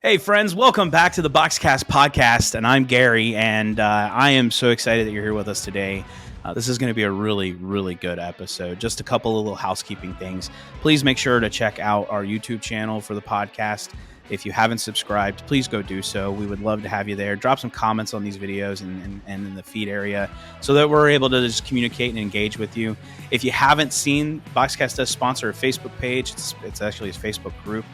Hey, friends, welcome back to the BoxCast podcast. And I'm Gary, and I am so excited that you're here with us today. This is going to be a really, really good episode. Just a couple of little housekeeping things. Please make sure to check out our YouTube channel for the podcast. If you haven't subscribed, please go do so. We would love to have you there. Drop some comments on these videos and in the feed area so that we're able to just communicate and engage with you. If you haven't seen, BoxCast does sponsor a Facebook page. It's actually a Facebook group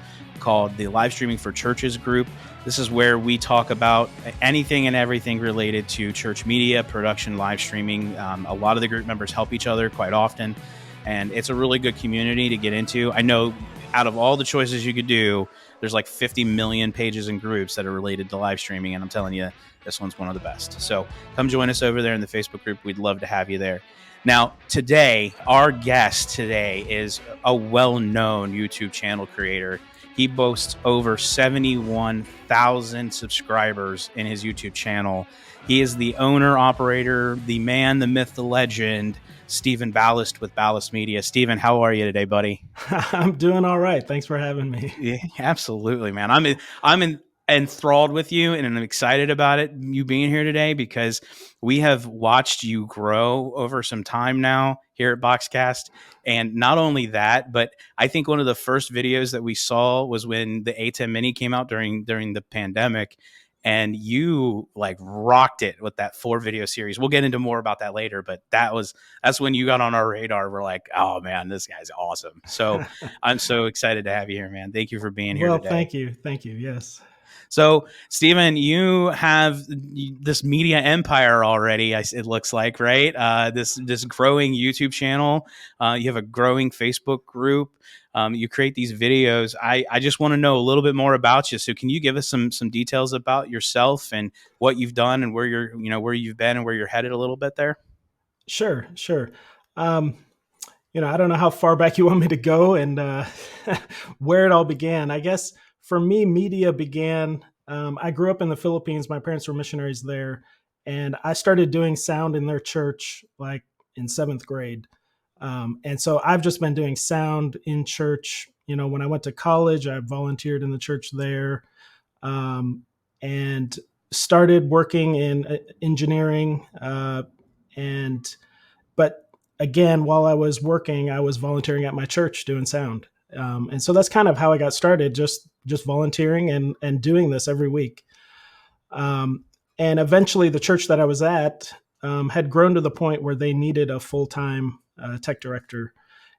called the Live Streaming for Churches group. This is where we talk about anything and everything related to church media, production, live streaming. A lot of the group members help each other quite often, and it's a really good community to get into. I know out of all the choices you could do, there's like 50 million pages and groups that are related to live streaming, and I'm telling you, this one's one of the best. So come join us over there in the Facebook group. We'd love to have you there. Now, today, our guest today is a well-known YouTube channel creator. He boasts over 71,000 subscribers in his YouTube channel. He is the owner, operator, the man, the myth, the legend, Stephen Ballast with Ballast Media. Stephen, how are you today, buddy? I'm doing all right. Thanks for having me. Yeah, absolutely, man. I'm enthralled with you, and I'm excited about it, you being here today, because we have watched you grow over some time now here at BoxCast. And not only that, but I think one of the first videos that we saw was when the A10 Mini came out during the pandemic, and you like rocked it with that 4-video series. We'll get into more about that later, but that's when you got on our radar. We're like, oh man, this guy's awesome. So I'm so excited to have you here, man. Thank you for being here today. Thank you. Yes. So, Stephen, you have this media empire already, it looks like, right? This growing YouTube channel. You have a growing Facebook group. You create these videos. I just want to know a little bit more about you. So can you give us some details about yourself and what you've done and where you've been and where you're headed a little bit there? Sure. I don't know how far back you want me to go and where it all began. I guess for me, media began. I grew up in the Philippines. My parents were missionaries there, and I started doing sound in their church like in 7th grade. And so I've just been doing sound in church. When I went to college, I volunteered in the church there, and started working in engineering. But again, while I was working, I was volunteering at my church doing sound. And so that's kind of how I got started, just volunteering and doing this every week. And eventually the church that I was at had grown to the point where they needed a full-time tech director.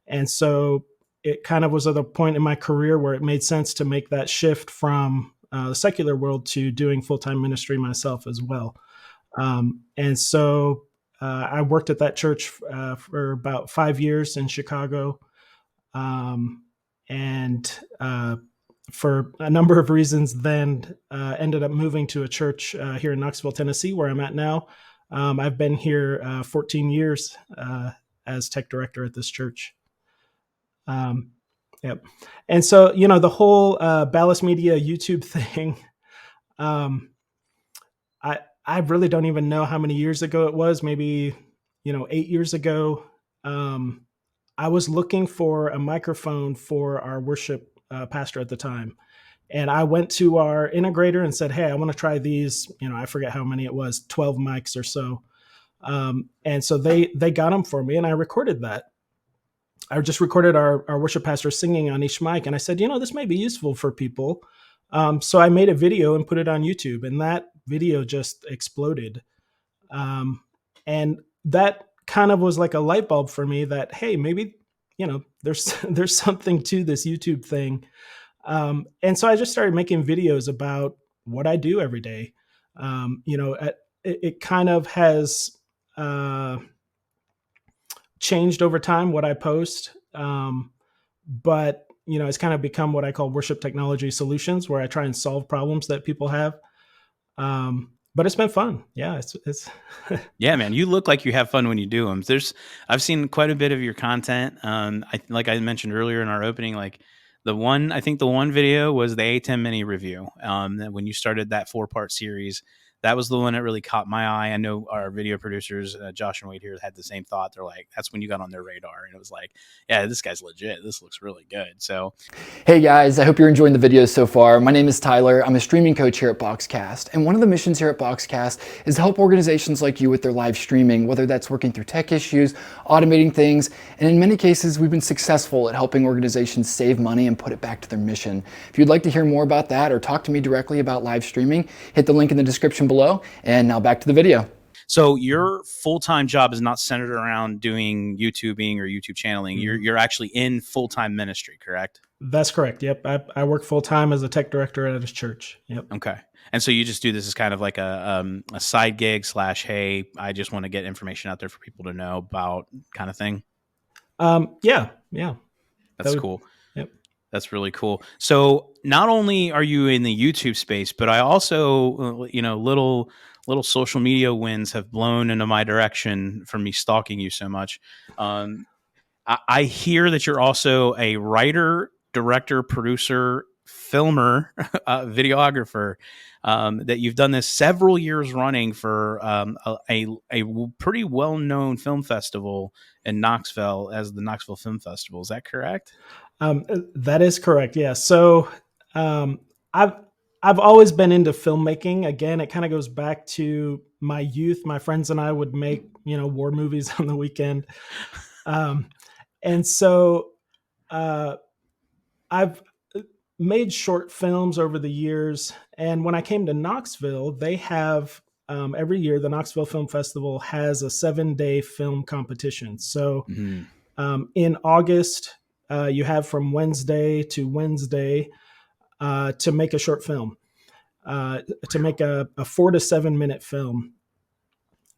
And so it kind of was at a point in my career where it made sense to make that shift from the secular world to doing full-time ministry myself as well. And so I worked at that church for about 5 years in Chicago. And for a number of reasons, then ended up moving to a church here in Knoxville, Tennessee, where I'm at now. I've been here 14 years as tech director at this church. Yep. And so, the whole Ballast Media YouTube thing, I really don't even know how many years ago it was, maybe, 8 years ago. I was looking for a microphone for our worship pastor at the time. And I went to our integrator and said, hey, I want to try these, I forget how many it was, 12 mics or so. And so they got them for me, and I recorded that. I just recorded our worship pastor singing on each mic. And I said, this may be useful for people. So I made a video and put it on YouTube, and that video just exploded. And that kind of was like a light bulb for me that, hey, maybe, there's something to this YouTube thing. And so I just started making videos about what I do every day. It kind of has changed over time what I post. But, it's kind of become what I call worship technology solutions, where I try and solve problems that people have. But it's been fun. Yeah, it's Yeah, man, you look like you have fun when you do them. I've seen quite a bit of your content. Like I mentioned earlier in our opening, like the one video was the A10 Mini review. When you started that 4-part series, that was the one that really caught my eye. I know our video producers, Josh and Wade here, had the same thought. They're like, that's when you got on their radar, and it was like, yeah, this guy's legit. This looks really good. So, hey guys, I hope you're enjoying the videos so far. My name is Tyler. I'm a streaming coach here at BoxCast, and one of the missions here at BoxCast is to help organizations like you with their live streaming, whether that's working through tech issues, automating things, and in many cases, we've been successful at helping organizations save money and put it back to their mission. If you'd like to hear more about that or talk to me directly about live streaming, hit the link in the description below. And now back to the video. So your full-time job is not centered around doing YouTubing or YouTube channeling. You're actually in full-time ministry, correct? That's correct. Yep. I work full time as a tech director at a church. Yep. Okay. And so you just do this as kind of like a side gig / hey, I just want to get information out there for people to know about kind of thing. Yeah. That's cool. Yep. That's really cool. So not only are you in the YouTube space, but I also, little social media wins have blown into my direction from me stalking you so much. I hear that you're also a writer, director, producer, filmer, videographer, that you've done this several years running for a pretty well-known film festival in Knoxville as the Knoxville Film Festival. Is that correct? That is correct. Yeah. So I've always been into filmmaking. Again, it kind of goes back to my youth. My friends and I would make, war movies on the weekend. And so I've made short films over the years. And when I came to Knoxville, they have every year, the Knoxville Film Festival has a 7-day film competition. So in August, you have from Wednesday to Wednesday to make a short film, to make a 4 to 7 minute film.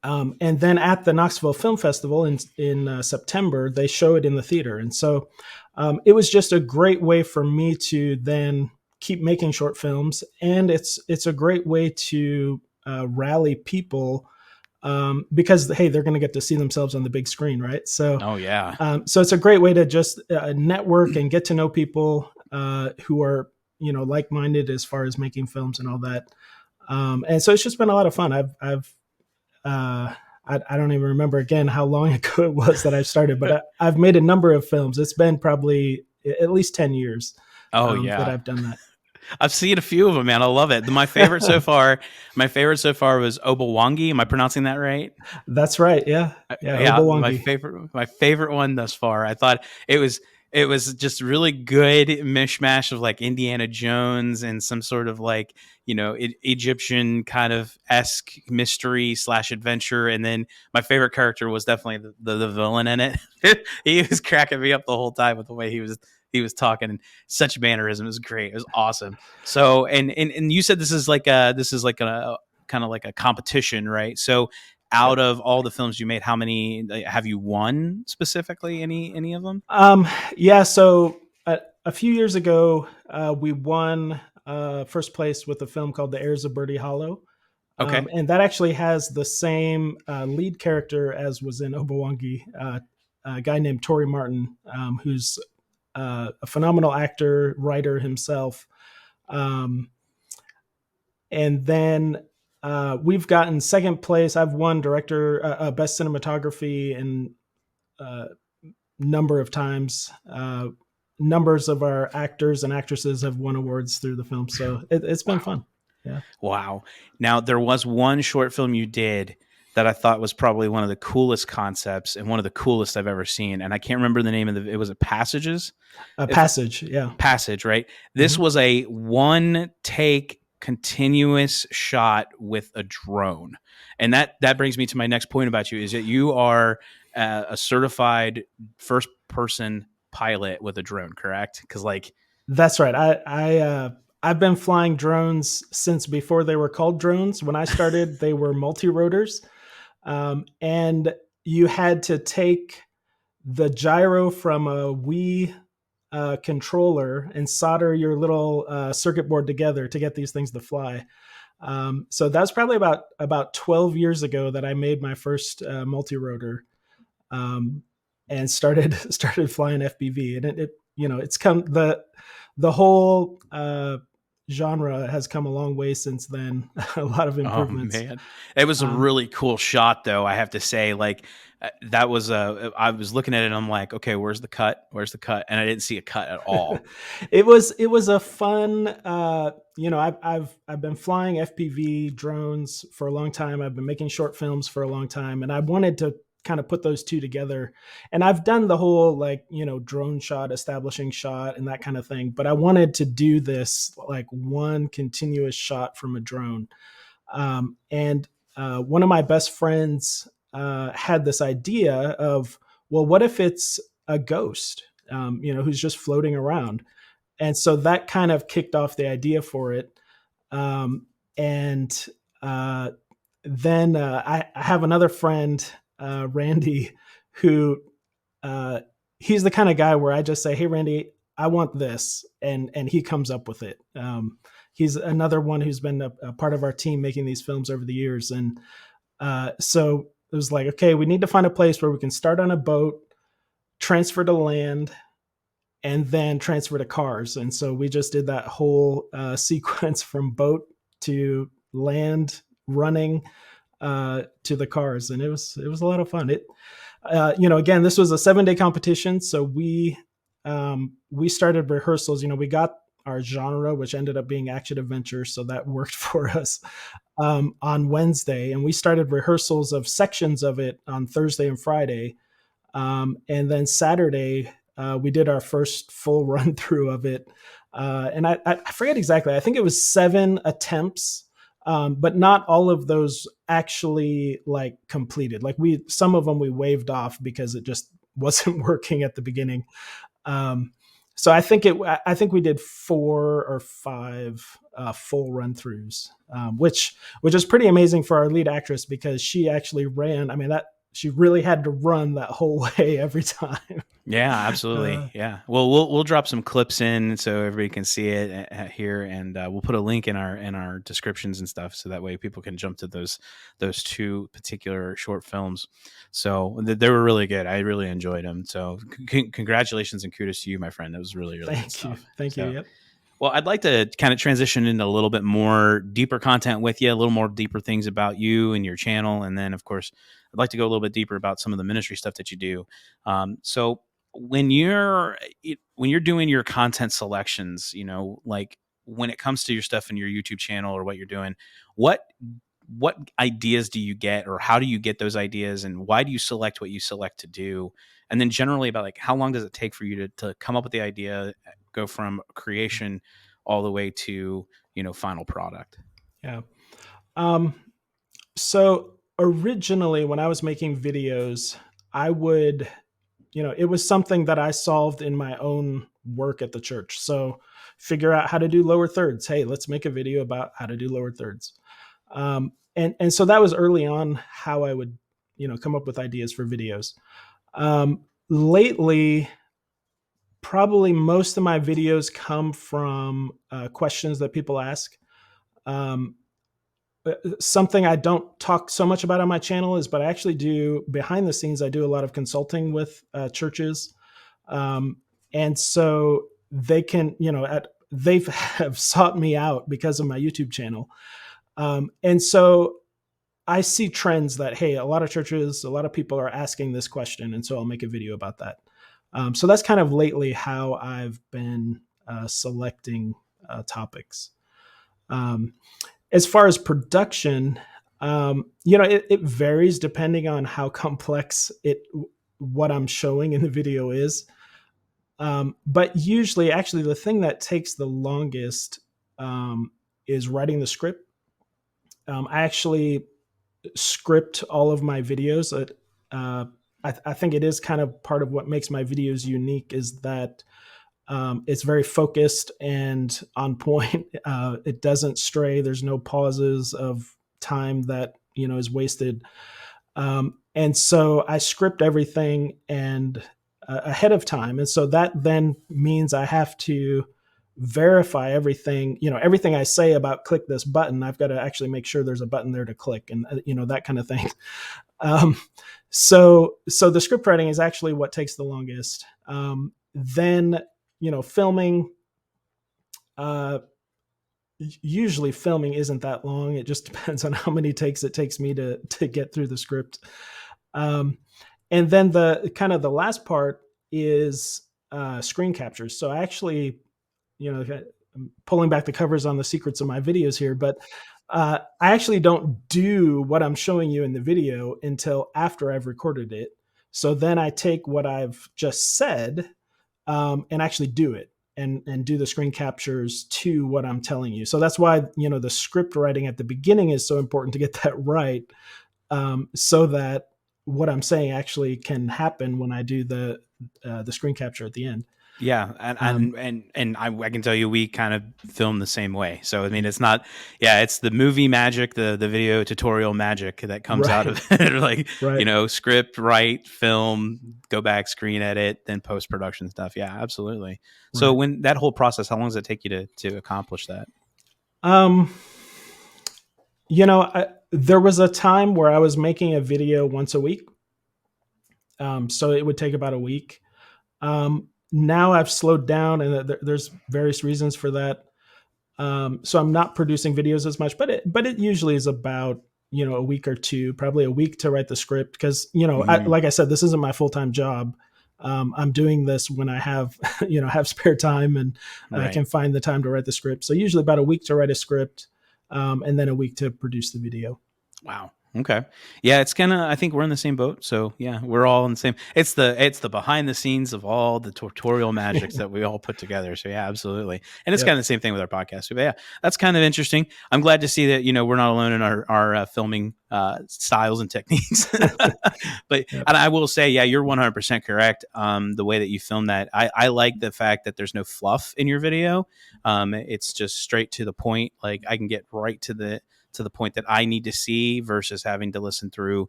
And then at the Knoxville Film Festival in September, they show it in the theater. And so it was just a great way for me to then keep making short films. And it's a great way to rally people because, hey, they're going to get to see themselves on the big screen, right? So, oh yeah. So it's a great way to just network and get to know people who are, like-minded as far as making films and all that. And so it's just been a lot of fun. I don't even remember again how long ago it was that I started, but I've made a number of films. It's been probably at least 10 years that I've done that. I've seen a few of them, man. I love it. My favorite so far was Obawangi. Am I pronouncing that right? That's right. Yeah. Obawangi. My favorite one thus far. I thought it was just really good mishmash of like Indiana Jones and some sort of like, Egyptian kind of esque mystery / adventure. And then my favorite character was definitely the villain in it. He was cracking me up the whole time with the way he was talking, and such mannerism. It was great. It was awesome. So, and you said this is like a kind of like a competition, right? So out of all the films you made, how many have you won specifically? Any of them? Yeah. So a few years ago, we won first place with a film called The Heirs of Birdie Hollow. Okay. And that actually has the same lead character as was in Obawangi, a guy named Tori Martin, who's a phenomenal actor, writer himself. And then we've gotten second place. I've won director, best cinematography and number of times. Numbers of our actors and actresses have won awards through the film. So it's been fun. Yeah. Wow. Now, there was one short film you did that I thought was probably one of the coolest concepts and one of the coolest I've ever seen. And I can't remember the name of it was Passages? Passage. Yeah. Passage, right? This was a one take continuous shot with a drone. And that brings me to my next point about you is that you are a certified first person pilot with a drone, correct? Because that's right. I've been flying drones since before they were called drones. When I started, they were multi-rotors. And you had to take the gyro from a Wii controller and solder your little circuit board together to get these things to fly. So that's probably about 12 years ago that I made my first multi-rotor and started flying FPV. And it's come the whole genre has come a long way since then. A lot of Oh improvements. man, it was a really cool shot, though. I have to say, like that was I was looking at it, and I'm like, okay, where's the cut? Where's the cut? And I didn't see a cut at all. It was a fun. I've been flying FPV drones for a long time. I've been making short films for a long time, and I wanted to kind of put those two together. And I've done the whole drone shot, establishing shot, and that kind of thing. But I wanted to do this like one continuous shot from a drone. And one of my best friends had this idea of, well, what if it's a ghost, who's just floating around? And so that kind of kicked off the idea for it. And then I have another friend, Randy, who he's the kind of guy where I just say, "Hey, Randy, I want this," and he comes up with it. He's another one who's been a part of our team making these films over the years, and so it was like, okay, we need to find a place where we can start on a boat, transfer to land, and then transfer to cars. And so we just did that whole sequence from boat to land, running to the cars, and it was a lot of fun. It again, this was a 7-day competition, so we started rehearsals. We got our genre, which ended up being action adventure, so that worked for us on Wednesday, and we started rehearsals of sections of it on Thursday and Friday, and then Saturday we did our first full run through of it, and I forget exactly. I think it was 7 attempts, but not all of those actually like completed. Like some of them we waved off because it just wasn't working at the beginning. So I think we did 4 or 5 full run throughs, which is pretty amazing for our lead actress because she actually ran. I mean, she really had to run that whole way every time. Yeah, absolutely. Yeah. Well, we'll drop some clips in so everybody can see it here, and we'll put a link in our descriptions and stuff, so that way people can jump to those 2 particular short films. So they were really good. I really enjoyed them. So congratulations and kudos to you, my friend. That was really good stuff. Thank you. Yep. Well, I'd like to kind of transition into a little bit more deeper content with you, a little more deeper things about you and your channel. And then, of course, I'd like to go a little bit deeper about some of the ministry stuff that you do. So when you're doing your content selections, like when it comes to your stuff in your YouTube channel or what you're doing, what ideas do you get, or how do you get those ideas, and why do you select what you select to do? And then generally about like how long does it take for you to come up with the idea, go from creation all the way to final product? Yeah. So originally when I was making videos, I would, it was something that I solved in my own work at the church. So figure out how to do lower thirds. Hey, let's make a video about how to do lower thirds. And so that was early on how I would, come up with ideas for videos. Lately, probably most of my videos come from questions that people ask. Something I don't talk so much about on my channel is, but I actually do behind the scenes. I do a lot of consulting with churches, and so they can, they have sought me out because of my YouTube channel, and so I see trends that, hey, a lot of churches, a lot of people are asking this question, and so I'll make a video about that. So that's kind of lately how I've been selecting topics. As far as production, it varies depending on how complex what I'm showing in the video is. But usually, actually, the thing that takes the longest is writing the script. I actually script all of my videos. I think it is kind of part of what makes my videos unique is that it's very focused and on point. It doesn't stray. There's no pauses of time that is wasted. And so I script everything and ahead of time, and so that then means I have to verify everything. Everything I say about click this button, I've got to actually make sure there's a button there to click, and that kind of thing. So the script writing is actually what takes the longest. Then filming, usually filming isn't that long. It just depends on how many takes it takes me to get through the script. Um, and then the kind of the last part is screen captures. So I actually, I'm pulling back the covers on the secrets of my videos here, but I actually don't do what I'm showing you in the video until after I've recorded it. So then I take what I've just said and actually do it and do the screen captures to what I'm telling you. So that's why the script writing at the beginning is so important to get that right, so that what I'm saying actually can happen when I do the screen capture at the end. Yeah, I can tell you we kind of film the same way. So I mean, it's not, yeah, it's the movie magic, the video tutorial magic that comes out of Right, it. Like, right. script, write, film, go back, screen edit, then post production stuff. Yeah, absolutely. So Right. when that whole process, how long does it take you to accomplish that? Um, there was a time where I was making a video once a week. So it would take about a week. Now I've slowed down, and there's various reasons for that. So I'm not producing videos as much, but it usually is about a week or two, probably a week to write the script, because Mhm. like I said, this isn't my full time job. I'm doing this when I have have spare time and I Right. can find the time to write the script. So usually about a week to write a script, and then a week to produce the video. Wow. Okay. Yeah, it's kind of. I think we're in the same boat. So yeah, we're all in the same. It's the behind the scenes of all the tutorial magics that we all put together. So yeah, absolutely. And it's kind Yep. of the same thing with our podcast. But yeah, that's kind of interesting. I'm glad to see that we're not alone in our filming styles and techniques. But Yep. and I will say, yeah, you're 100% correct. The way that you film that, I like the fact that there's no fluff in your video. It's just straight to the point. Like I can get right to the point that I need to see versus having to listen through,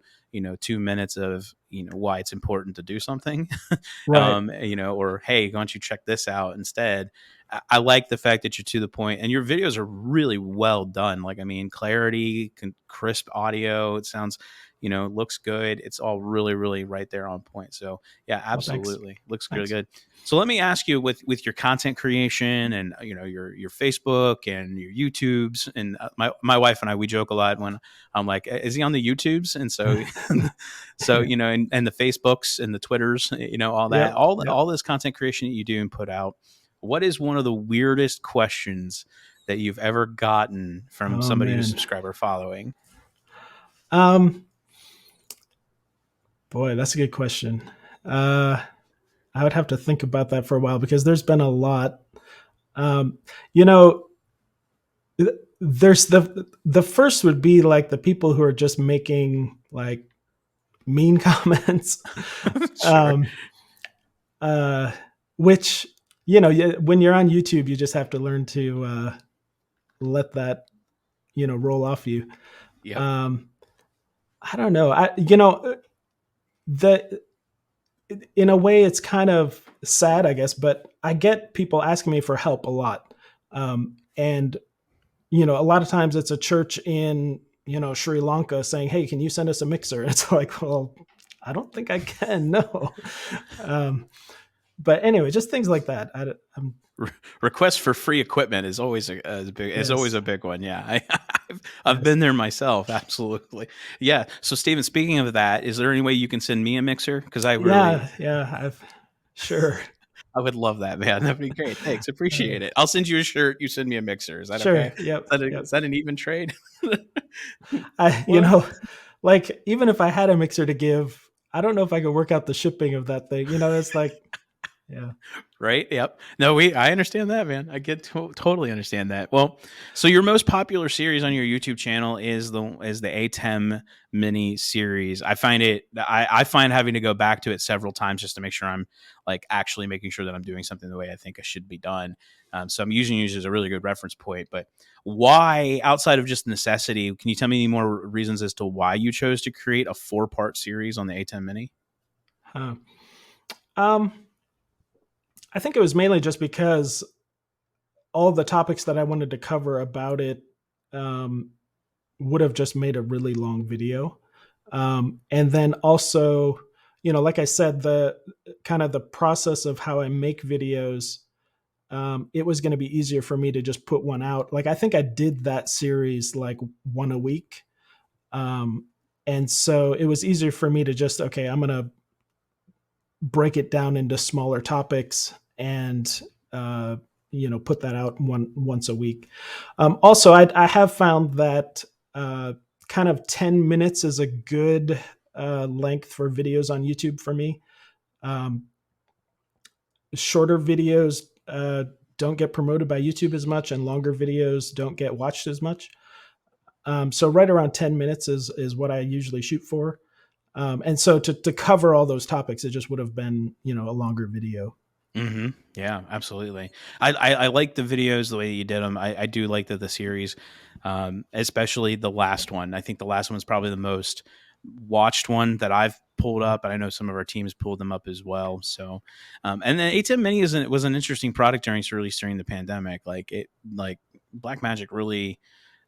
2 minutes of, why it's important to do something, Right. or, hey, why don't you check this out instead? I like the fact that you're to the point and your videos are really well done. Like, I mean, clarity, crisp audio. It sounds, looks good. It's all really, really right there on point. So yeah, Well, thanks. absolutely. Looks really Thanks. good. So let me ask you with your content creation and your Facebook and your YouTubes and my wife and I, we joke a lot when I'm like, is he on the YouTubes? And so and the Facebooks and the Twitters, all that, Yep. Yep. all this content creation that you do and put out. What is one of the weirdest questions that you've ever gotten from Oh somebody who's man. subscriber following? Um, Boy, that's a good question. Uh, I would have to think about that for a while because there's been a lot. Um, you know, there's the first would be like the people who are just making like mean comments, Sure. um, uh, which when you're on YouTube, you just have to learn to let that roll off you. Yep. Um, I don't know. The in a way it's kind of sad, I guess, but I get people asking me for help a lot. And a lot of times it's a church in Sri Lanka saying, "Hey, can you send us a mixer?" And it's like, well, I don't think I can. No. um, but anyway, just things like that. I'm Request for free equipment is always Yes. a big one. Yeah, I've Yes. been there myself. Absolutely. Yeah. So Steven, speaking of that, is there any way you can send me a mixer? Because Yeah. Yeah. Sure. I would love that, man. That'd be great. Thanks, Uh, appreciate it. I'll send you a shirt. You send me a mixer. Is that okay? sure. Yep. Is Yep. that an even trade? I, Well, like even if I had a mixer to give, I don't know if I could work out the shipping of that thing. It's like, yeah. right. Yep. No, I understand that, man. I totally understand that. Well, so your most popular series on your YouTube channel is the ATEM mini series. I find having to go back to it several times just to make sure I'm like actually making sure that I'm doing something the way I think it should be done. So I'm using you as a really good reference point. But why, outside of just necessity, can you tell me any more reasons as to why you chose to create a 4-part series on the ATEM mini? Huh. Um, I think it was mainly just because all the topics that I wanted to cover about it um, would have just made a really long video. And then also, like I said, the kind of the process of how I make videos it was going to be easier for me to just put one out. Like I think I did that series like one a week. And so it was easier for me to just, okay, I'm going to break it down into smaller topics and, put that out once a week. Also, I have found that kind of 10 minutes is a good length for videos on YouTube for me. Shorter videos don't get promoted by YouTube as much, and longer videos don't get watched as much. So right around 10 minutes is what I usually shoot for. And so to cover all those topics, it just would have been, a longer video. Mm-hmm. Yeah, absolutely. I like the videos the way you did them. I do like the series, especially the last one. I think the last one's probably the most watched one that I've pulled up, and I know some of our teams pulled them up as well. So, and then ATEM Mini was an interesting product released during the pandemic. Like Blackmagic really,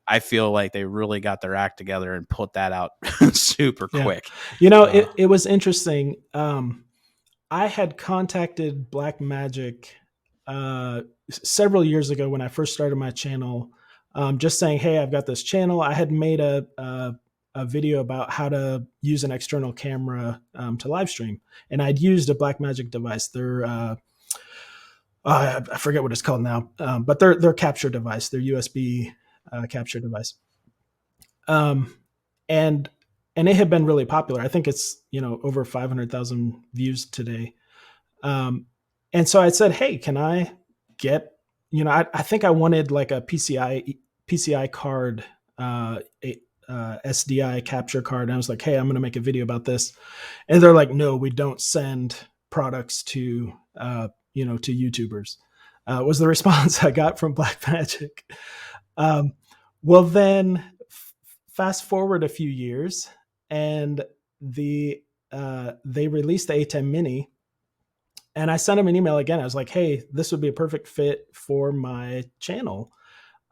I feel like they really got their act together and put that out super quick. It was interesting. I had contacted Blackmagic several years ago when I first started my channel, just saying, "Hey, I've got this channel." I had made a video about how to use an external camera to live stream, and I'd used a Blackmagic device. I forget what it's called now, but their capture device, their USB capture device, and it had been really popular. I think it's over 500,000 views today. And so I said, "Hey, can I get I think I wanted like a PCI card, SDI capture card." And I was like, "Hey, I'm going to make a video about this," and they're like, "No, we don't send products to to YouTubers." Was the response I got from Blackmagic. Well, then fast forward a few years, and they released the A10 Mini, and I sent them an email again. I was like, "Hey, this would be a perfect fit for my channel."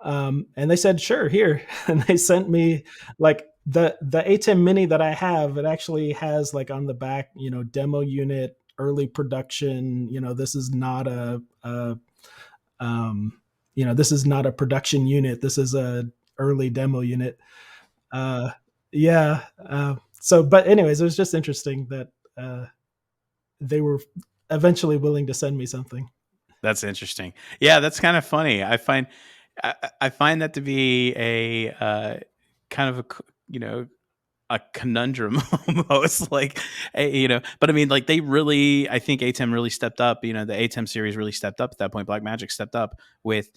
And they said, "Sure, here." And they sent me like the A10 Mini that I have. It actually has like on the back, demo unit, early production. This is not this is not a production unit. This is a early demo unit. Yeah. But anyways, it was just interesting that they were eventually willing to send me something. That's interesting. Yeah, that's kind of funny. I find that to be a kind of a conundrum almost, like, but I mean, like, they really, I think ATEM really stepped up. The ATEM series really stepped up at that point. Blackmagic stepped up with.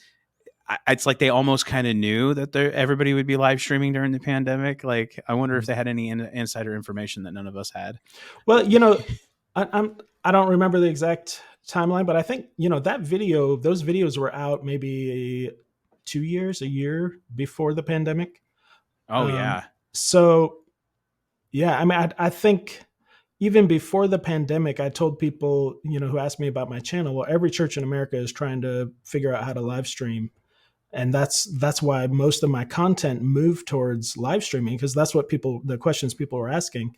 It's like they almost kind of knew that everybody would be live streaming during the pandemic. Like, I wonder if they had any insider information that none of us had. Well, I don't remember the exact timeline, but I think those videos were out maybe 2 years, a year before the pandemic. Oh yeah. So yeah, I mean, I think even before the pandemic, I told people, who asked me about my channel, well, every church in America is trying to figure out how to live stream. And that's why most of my content moved towards live streaming, because that's what the questions people were asking.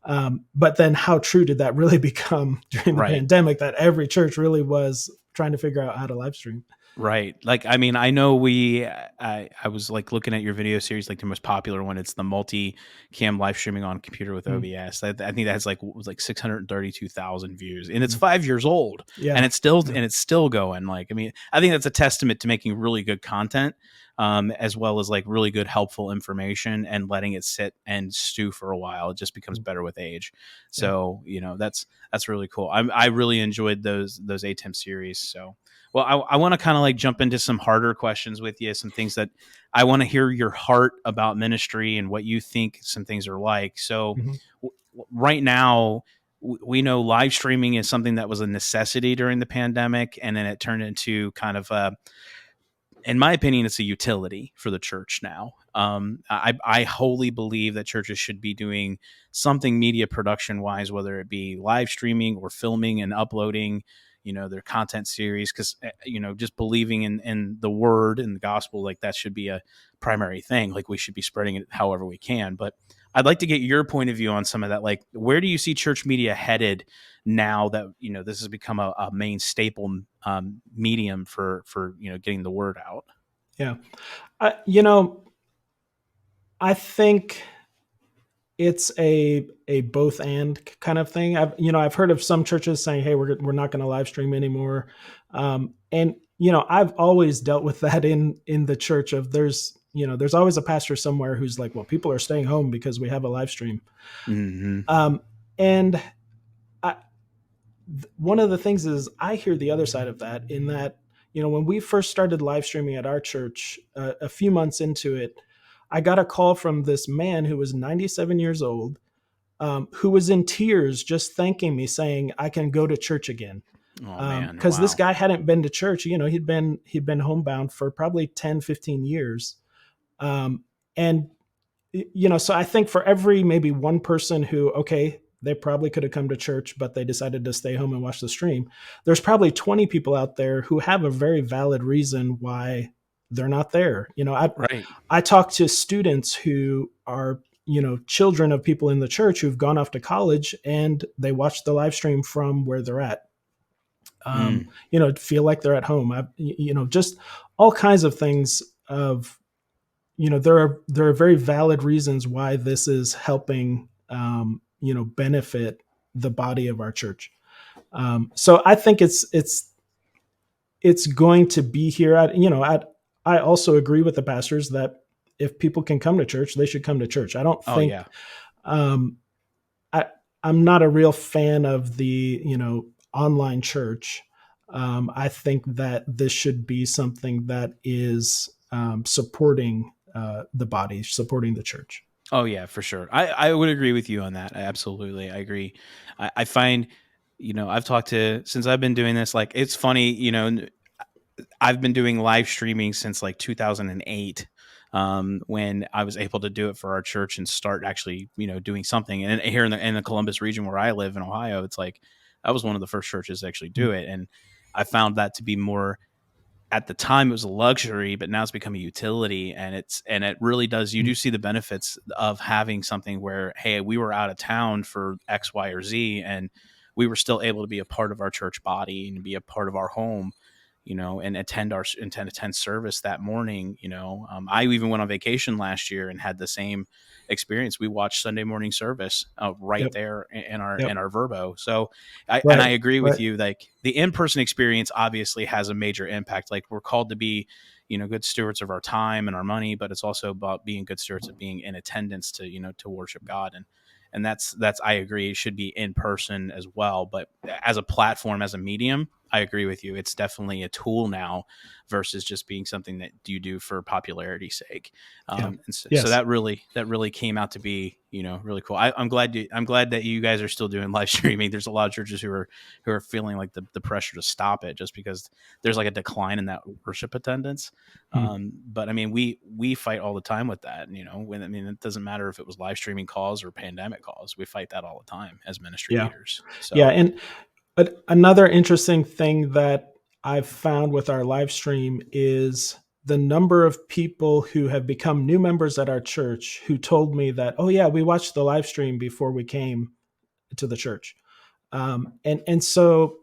But then how true did that really become during the pandemic, that every church really was trying to figure out how to live stream? Right. Like, I mean, I know I was like looking at your video series, like the most popular one. It's the multi-cam live streaming on computer with OBS. I think that has was like 632,000 views, and it's 5 years old. Yeah. And it's still going. Like, I mean, I think that's a testament to making really good content, as well as like really good, helpful information, and letting it sit and stew for a while. It just becomes better with age. So, that's really cool. I really enjoyed those ATEM series. So, well, I want to kind of like jump into some harder questions with you, some things that I want to hear your heart about ministry and what you think some things are like. So right now, we know live streaming is something that was a necessity during the pandemic, and then it turned into kind of in my opinion, it's a utility for the church now. I wholly believe that churches should be doing something media production wise, whether it be live streaming or filming and uploading, their content series, because, just believing in the word and the gospel, like that should be a primary thing. Like, we should be spreading it however we can. But I'd like to get your point of view on some of that. Like, where do you see church media headed now that, this has become a main staple medium for getting the word out? Yeah. I think it's a both and kind of thing. I've heard of some churches saying, "Hey, we're not going to live stream anymore," and I've always dealt with that in the church. There's always a pastor somewhere who's like, "Well, people are staying home because we have a live stream," Mm-hmm. and I, one of the things is I hear the other side of that, in that when we first started live streaming at our church, a few months into it, I got a call from this man who was 97 years old, who was in tears, just thanking me, saying, "I can go to church again." Oh man, Because this wow. guy hadn't been to church. He'd been homebound for probably 10, 15 years. And so I think for every maybe one person who, okay, they probably could have come to church, but they decided to stay home and watch the stream, there's probably 20 people out there who have a very valid reason why they're not there. Right. I talk to students who are, children of people in the church who've gone off to college, and they watch the live stream from where they're at. Mm. Feel like they're at home. Just all kinds of things of, there are very valid reasons why this is helping, benefit the body of our church. So I think it's going to be here. I also agree with the pastors that if people can come to church, they should come to church. I don't Oh think, yeah. I, I'm not a real fan of the, online church. I think that this should be something that is supporting the body, supporting the church. Oh yeah, for sure. I would agree with you on that. Absolutely. I agree. I find, I've talked to, since I've been doing this, like, it's funny, I've been doing live streaming since like 2008, when I was able to do it for our church and start actually, doing something. And here in the Columbus region where I live in Ohio, it's like, I was one of the first churches to actually do it. And I found that to be more, at the time it was a luxury, but now it's become a utility. And it really does, you do see the benefits of having something where, hey, we were out of town for X, Y, or Z, and we were still able to be a part of our church body and be a part of our home, and attend service that morning. I even went on vacation last year and had the same experience. We watched Sunday morning service right Yep. there in our Yep. Verbo. So I Right. agree Right. with you. Like, the in-person experience obviously has a major impact. Like, we're called to be, good stewards of our time and our money, but it's also about being good stewards of being in attendance to, to worship God. And that's, I agree, it should be in person as well. But as a platform, as a medium, I agree with you. It's definitely a tool now versus just being something that you do for popularity's sake. Yeah. And so, Yes. that really came out to be, really cool. I'm glad that you guys are still doing live streaming. There's a lot of churches who are feeling like the pressure to stop it just because there's like a decline in that worship attendance. But I mean, we fight all the time with that. It doesn't matter if it was live streaming calls or pandemic calls. We fight that all the time as ministry Yeah. leaders. So Yeah. And another interesting thing that I've found with our live stream is the number of people who have become new members at our church who told me that, "Oh yeah, we watched the live stream before we came to the church." And so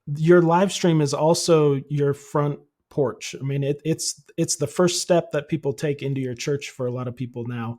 your live stream is also your front porch. I mean, it's the first step that people take into your church for a lot of people now.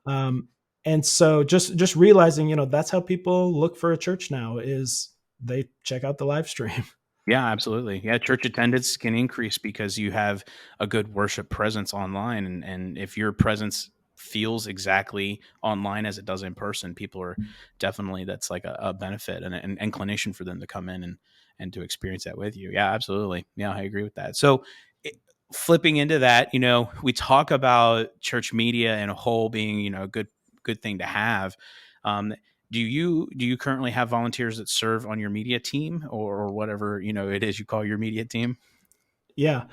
Um, and so just realizing, that's how people look for a church now, is they check out the live stream. yeah, absolutely. Yeah, church attendance can increase because you have a good worship presence online, and if your presence feels exactly online as it does in person, people are definitely, that's like a benefit and an inclination for them to come in and to experience that with you. Yeah, absolutely. Yeah, I agree with that. So, it, flipping into that, we talk about church media in a whole being, a good thing to have. Um, do you currently have volunteers that serve on your media team, or whatever it is you call your media team? Yeah.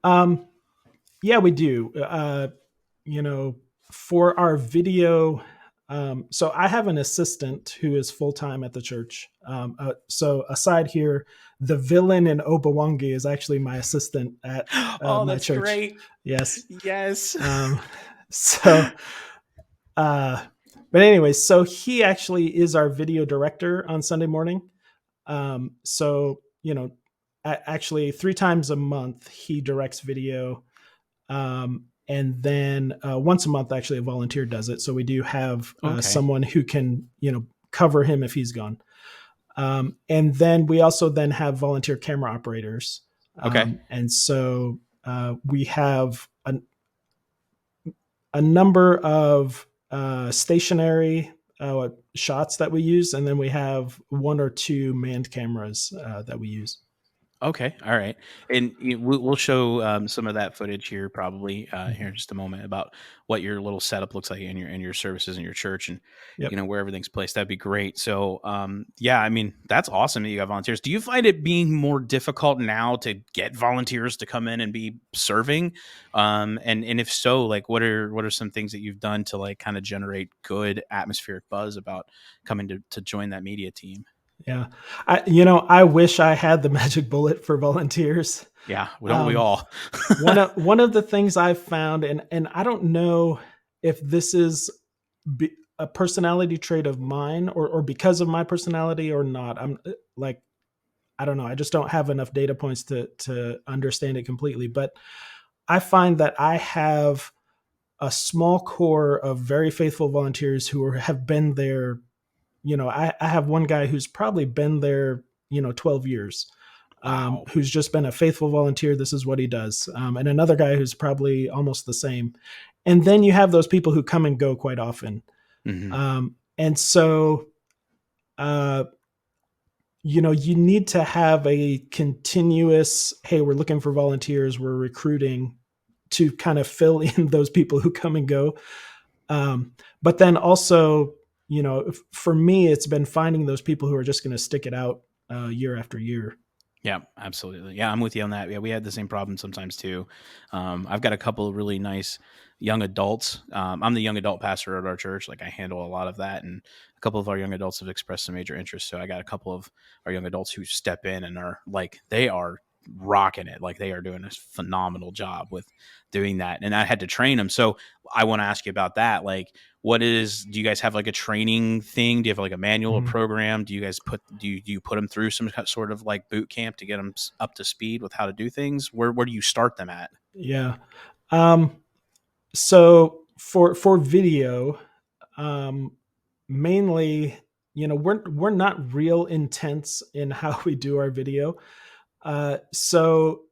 Um, yeah, we do. You know, for our video, so I have an assistant who is full time at the church. So aside here, the villain in Obawangi is actually my assistant at Oh, my that's church. great. Yes. Yes. So, uh, But anyway, so he actually is our video director on Sunday morning. So, actually 3 times a month he directs video. And then once a month, actually, a volunteer does it. So we do have Okay. someone who can, cover him if he's gone. And then we also then have volunteer camera operators. Okay. And so we have a number of stationary shots that we use, and then we have 1 or 2 manned cameras that we use. Okay, all right, and we'll show some of that footage here probably here in just a moment about what your little setup looks like in your services in your church and Yep. where everything's placed. That'd be great. So yeah, I mean that's awesome that you got volunteers. Do you find it being more difficult now to get volunteers to come in and be serving? And if so, like what are some things that you've done to like kind of generate good atmospheric buzz about coming to join that media team? Yeah. I wish I had the magic bullet for volunteers. Yeah, don't we all? One of the things I've found, and I don't know if this is a personality trait of mine or because of my personality or not. I'm like, I don't know. I just don't have enough data points to understand it completely. But I find that I have a small core of very faithful volunteers who have been there. I have one guy who's probably been there, 12 years, Wow. who's just been a faithful volunteer. This is what he does. And another guy who's probably almost the same. And then you have those people who come and go quite often. Hmm. And so, you need to have a continuous, hey, we're looking for volunteers, we're recruiting to kind of fill in those people who come and go. But then also, for me, it's been finding those people who are just going to stick it out year after year. Yeah, absolutely. Yeah, I'm with you on that. Yeah, we had the same problem sometimes too. I've got a couple of really nice young adults. I'm the young adult pastor at our church. Like I handle a lot of that, and a couple of our young adults have expressed some major interest. So I got a couple of our young adults who step in and are like they are rocking it. Like they are doing a phenomenal job with doing that, and I had to train them. So I want to ask you about that. Like, do you guys have like a training thing? Do you have like a manual or Mhm. program? Do you put them through some sort of like boot camp to get them up to speed with how to do things? Where do you start them at? Yeah. Um, so for video, um, mainly, we're not real intense in how we do our video. So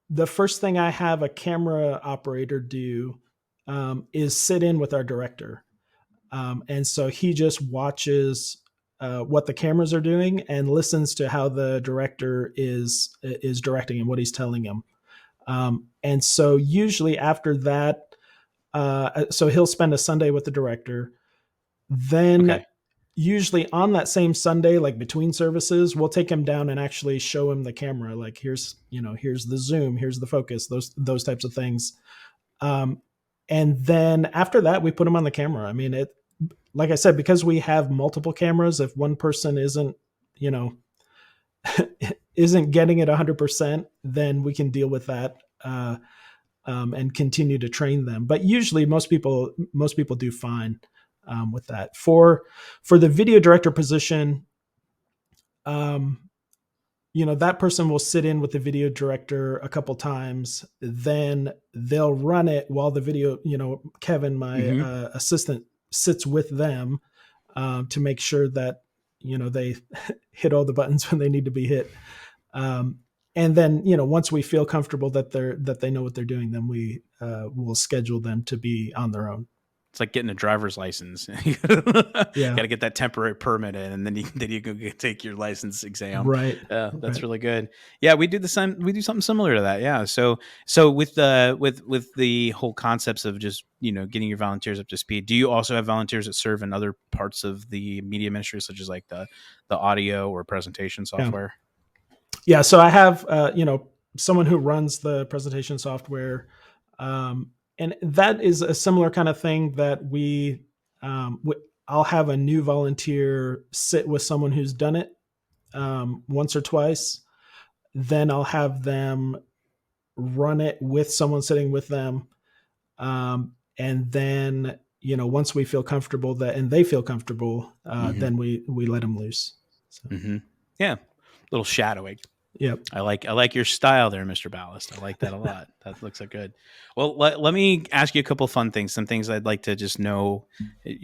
the first thing I have a camera operator do is sit in with our director. And so he just watches what the cameras are doing and listens to how the director is directing and what he's telling him. And so usually after that, so he'll spend a Sunday with the director. Then Okay. usually on that same Sunday, like between services, we'll take him down and actually show him the camera. Like here's the zoom, here's the focus, those types of things. Um, and then after that, we put him on the camera. I mean, like I said, because we have multiple cameras, if one person you know, isn't getting it 100%, then we can deal with that and continue to train them. But usually, most people do fine with that. For the video director position, um, that person will sit in with the video director a couple times, then they'll run it while the video, Kevin, my Mm-hmm. assistant, sits with them to make sure that they hit all the buttons when they need to be hit. And then once we feel comfortable that they know what they're doing, then we will schedule them to be on their own. It's like getting a driver's license. You got Yeah. to get that temporary permit in, and then you go take your license exam. Right. That's Right. really good. Yeah, we do the same. We do something similar to that. Yeah. So with the with the whole concepts of just getting your volunteers up to speed. Do you also have volunteers that serve in other parts of the media ministry, such as like the audio or presentation Yeah. software? Yeah. So I have someone who runs the presentation software, and that is a similar kind of thing that I'll have a new volunteer sit with someone who's done it once or twice. Then I'll have them run it with someone sitting with them, and then once we feel comfortable that, and they feel comfortable, Mhm. then we let them loose. So, Yeah, little shadowing. yep. I like your style there, Mr. Ballast. I like that a lot. That looks so good. Well, let me ask you a couple fun things, some things I'd like to just know,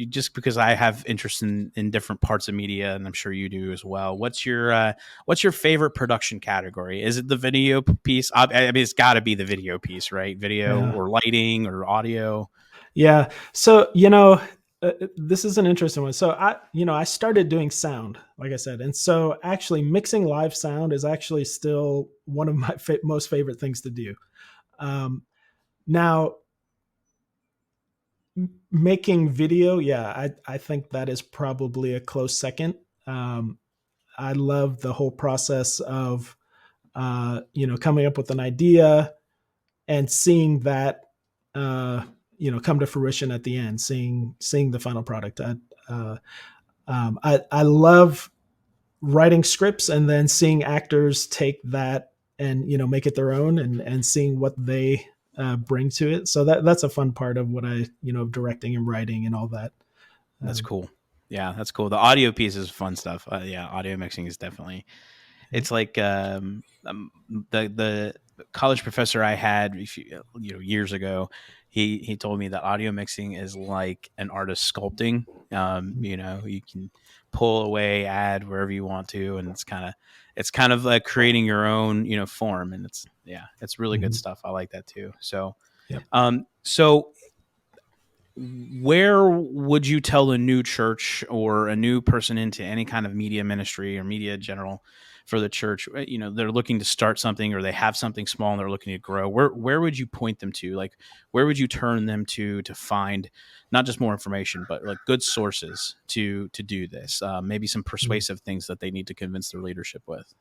just because I have interest in different parts of media, and I'm sure you do as well. What's your favorite production category? Is it the video piece? I mean, it's got to be the video piece, right? Video Yeah. or lighting or audio. Yeah. So, this is an interesting one. So I started doing sound, like I said. And so actually mixing live sound is actually still one of my most favorite things to do. Now, making video, yeah, I think that is probably a close second. I love the whole process of, coming up with an idea and seeing that, come to fruition at the end, seeing the final product. I love writing scripts and then seeing actors take that and make it their own, and seeing what they bring to it. So that's a fun part of what I directing and writing and all that. That's cool. Yeah, that's cool. The audio piece is fun stuff. Yeah, audio mixing is definitely. It's like the college professor I had years ago. He told me that audio mixing is like an artist sculpting. You can pull away, add wherever you want to, and it's kind of like creating your own form, and it's really good stuff. I like that too. So, Yep. so where would you tell a new church or a new person into any kind of media ministry or media general for the church, they're looking to start something, or they have something small and they're looking to grow, where would you point them to? Like, where would you turn them to find not just more information, but like good sources to do this? Maybe some persuasive things that they need to convince their leadership with.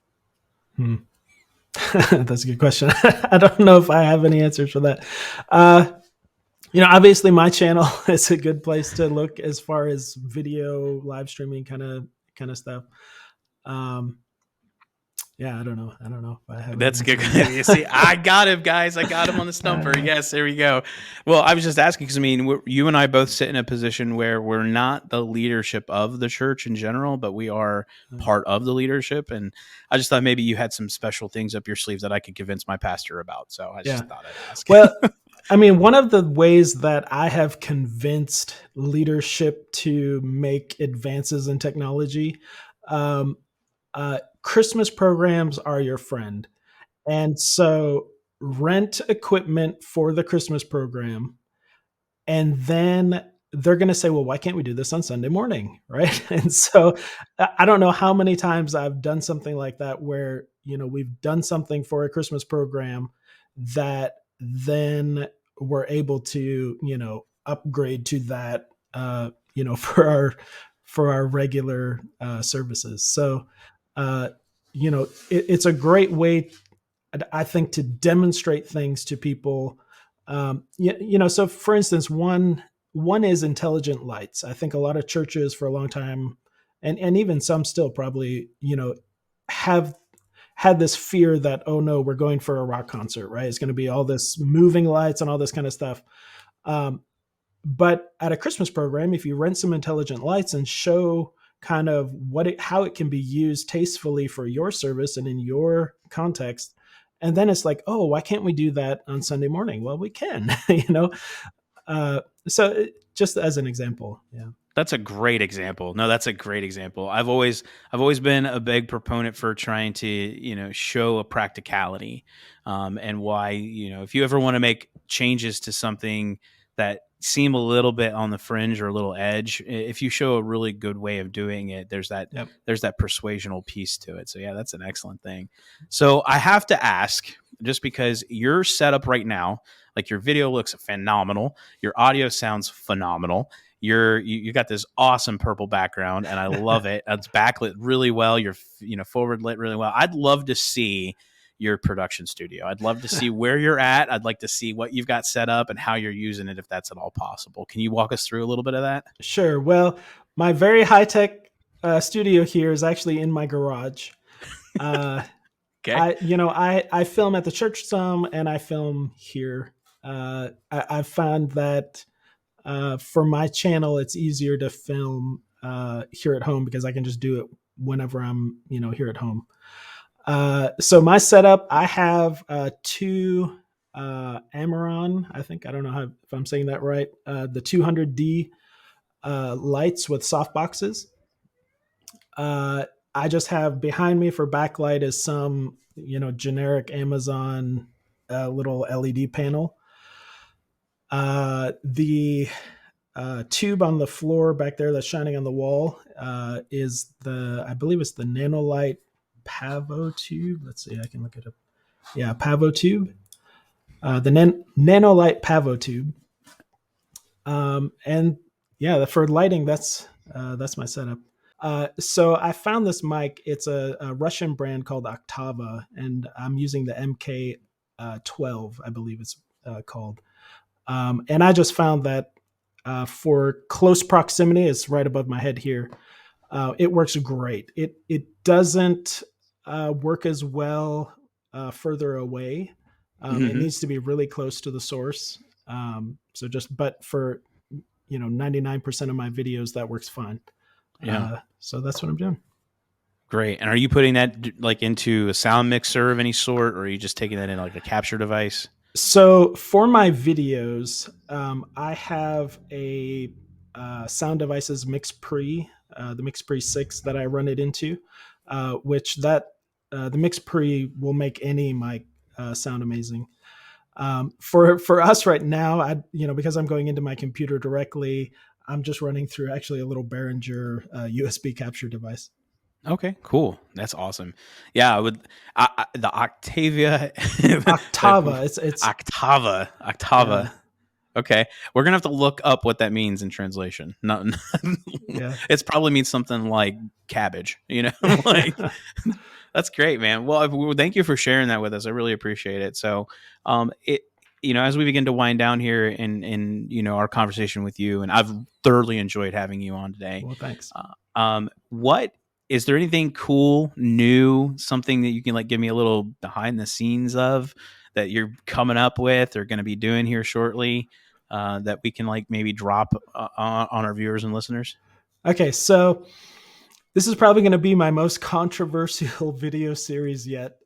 That's a good question. I don't know if I have any answers for that. Obviously my channel is a good place to look as far as video live streaming kind of stuff. Yeah, I don't know if I have. That's good. You see, I got him, guys. I got him on the stumper. Yes, there we go. Well, I was just asking because you and I both sit in a position where we're not the leadership of the church in general, but we are part of the leadership. And I just thought maybe you had some special things up your sleeve that I could convince my pastor about. So I just thought I'd ask. Well, I mean, one of the ways that I have convinced leadership to make advances in technology, Christmas programs are your friend. And so rent equipment for the Christmas program, and then they're going to say, well, why can't we do this on Sunday morning? Right. And so I don't know how many times I've done something like that where, we've done something for a Christmas program that then we're able to, upgrade to that, for our regular services. So, it's a great way, I think, to demonstrate things to people. So for instance, one is intelligent lights. I think a lot of churches for a long time, and even some still probably, have had this fear that, oh no, we're going for a rock concert, right? It's going to be all this moving lights and all this kind of stuff. But at a Christmas program, if you rent some intelligent lights and show kind of how it can be used tastefully for your service and in your context, and then it's like, oh, why can't we do that on Sunday morning? Well, we can, so just as an example. Yeah. That's a great example. No, that's a great example. I've always been a big proponent for trying to, show a practicality, and why, if you ever want to make changes to something that seem a little bit on the fringe or a little edge, if you show a really good way of doing it, there's that persuasional piece to it. So yeah, that's an excellent thing. So I have to ask, just because your setup right now, like your video looks phenomenal, your audio sounds phenomenal. You got this awesome purple background, and I love it. It's backlit really well. You're forward lit really well. I'd love to see your production studio. I'd love to see where you're at. I'd like to see what you've got set up and how you're using it, if that's at all possible. Can you walk us through a little bit of that? Sure. Well, my very high tech studio here is actually in my garage. Okay. I film at the church some, and I film here. I've found that For my channel, it's easier to film here at home because I can just do it whenever I'm, here at home. So my setup, I have two Amaron. I don't know if I'm saying that right. The 200D lights with soft boxes. I just have behind me for backlight is some, generic Amazon little LED panel. The tube on the floor back there that's shining on the wall is I believe it's the Nanolite Pavo tube. Let's see, I can look it up. Yeah, Pavo tube. The Nanolite Pavo tube. And yeah, for lighting, that's my setup. So I found this mic. It's a Russian brand called Octava, and I'm using the MK12, I believe it's called. And I just found that for close proximity, it's right above my head here. It works great. It doesn't work as well further away. It needs to be really close to the source. But for 99% of my videos, that works fine. Yeah. So that's what I'm doing. Great. And are you putting that like into a sound mixer of any sort, or are you just taking that in like a capture device? So for my videos, I have a Sound Devices Mix Pre, the Mix Pre 6 that I run it into, the Mix Pre will make any mic sound amazing. For us right now, because I'm going into my computer directly, I'm just running through actually a little Behringer USB capture device. Okay, cool. That's awesome. Yeah, the Octavia, Octava. It's Octava. Yeah. Okay, we're gonna have to look up what that means in translation. Yeah. It probably means something like cabbage. Like that's great, man. Well, thank you for sharing that with us. I really appreciate it. So, as we begin to wind down here in our conversation with you, and I've thoroughly enjoyed having you on today. Well, thanks. What is there anything cool, new, something that you can like give me a little behind the scenes of that you're coming up with or going to be doing here shortly that we can like maybe drop on our viewers and listeners? Okay, so this is probably going to be my most controversial video series yet.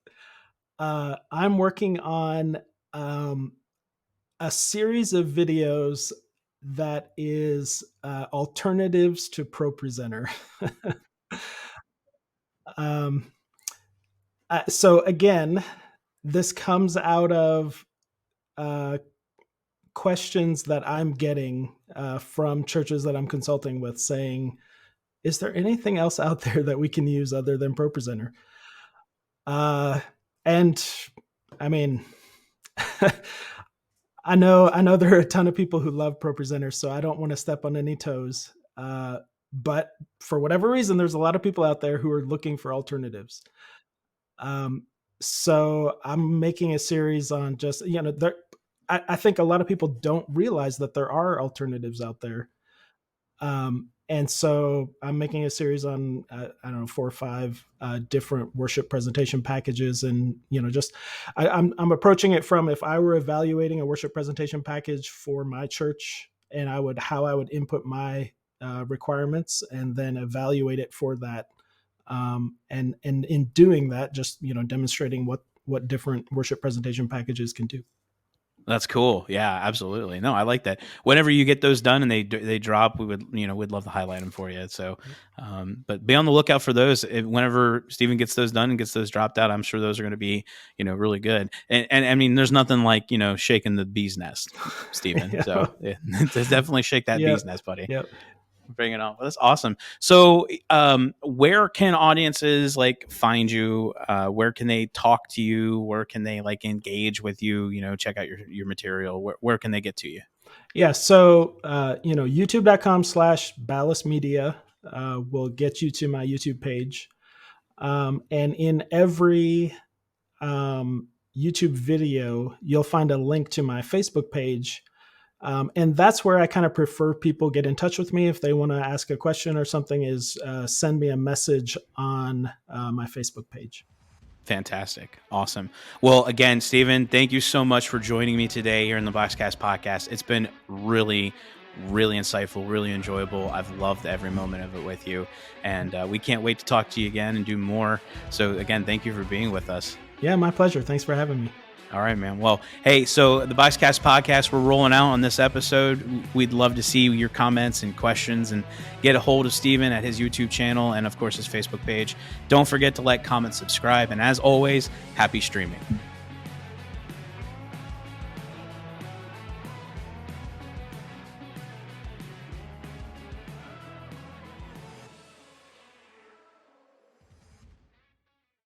I'm working on a series of videos that is alternatives to ProPresenter. So again, this comes out of questions that I'm getting from churches that I'm consulting with saying, is there anything else out there that we can use other than ProPresenter? And I mean, I know there are a ton of people who love ProPresenter, so I don't want to step on any toes. But for whatever reason, there's a lot of people out there who are looking for alternatives. So I'm making a series on just, I think a lot of people don't realize that there are alternatives out there. And so I'm making a series on, I don't know, 4 or 5 different worship presentation packages. And, I'm approaching it from if I were evaluating a worship presentation package for my church and how I would input my requirements and then evaluate it for that. And in doing that, just, demonstrating what different worship presentation packages can do. That's cool. Yeah, absolutely. No, I like that. Whenever you get those done and they drop, we'd love to highlight them for you. So, but be on the lookout for those. Whenever Stephen gets those done and gets those dropped out, I'm sure those are going to be, really good. And I mean, there's nothing like, shaking the bee's nest, Stephen. Yeah. So definitely shake that bee's nest, buddy. Yep. Bring it on. Well, that's awesome. So, where can audiences like find you? Where can they talk to you? Where can they like engage with you? Check out your material. Where can they get to you? Yeah. So, youtube.com/Ballast Media will get you to my YouTube page. And in every YouTube video, you'll find a link to my Facebook page. And that's where I kind of prefer people get in touch with me if they want to ask a question or something, is send me a message on my Facebook page. Fantastic. Awesome. Well, again, Stephen, thank you so much for joining me today here in the BoxCast podcast. It's been really really insightful, really enjoyable. I've loved every moment of it with you, and we can't wait to talk to you again and do more. So again, thank you for being with us. Yeah, my pleasure. Thanks for having me. All right, man. Well, hey, so the BoxCast podcast, we're rolling out on this episode. We'd love to see your comments and questions, and get a hold of Steven at his YouTube channel and, of course, his Facebook page. Don't forget to like, comment, subscribe, and as always, happy streaming.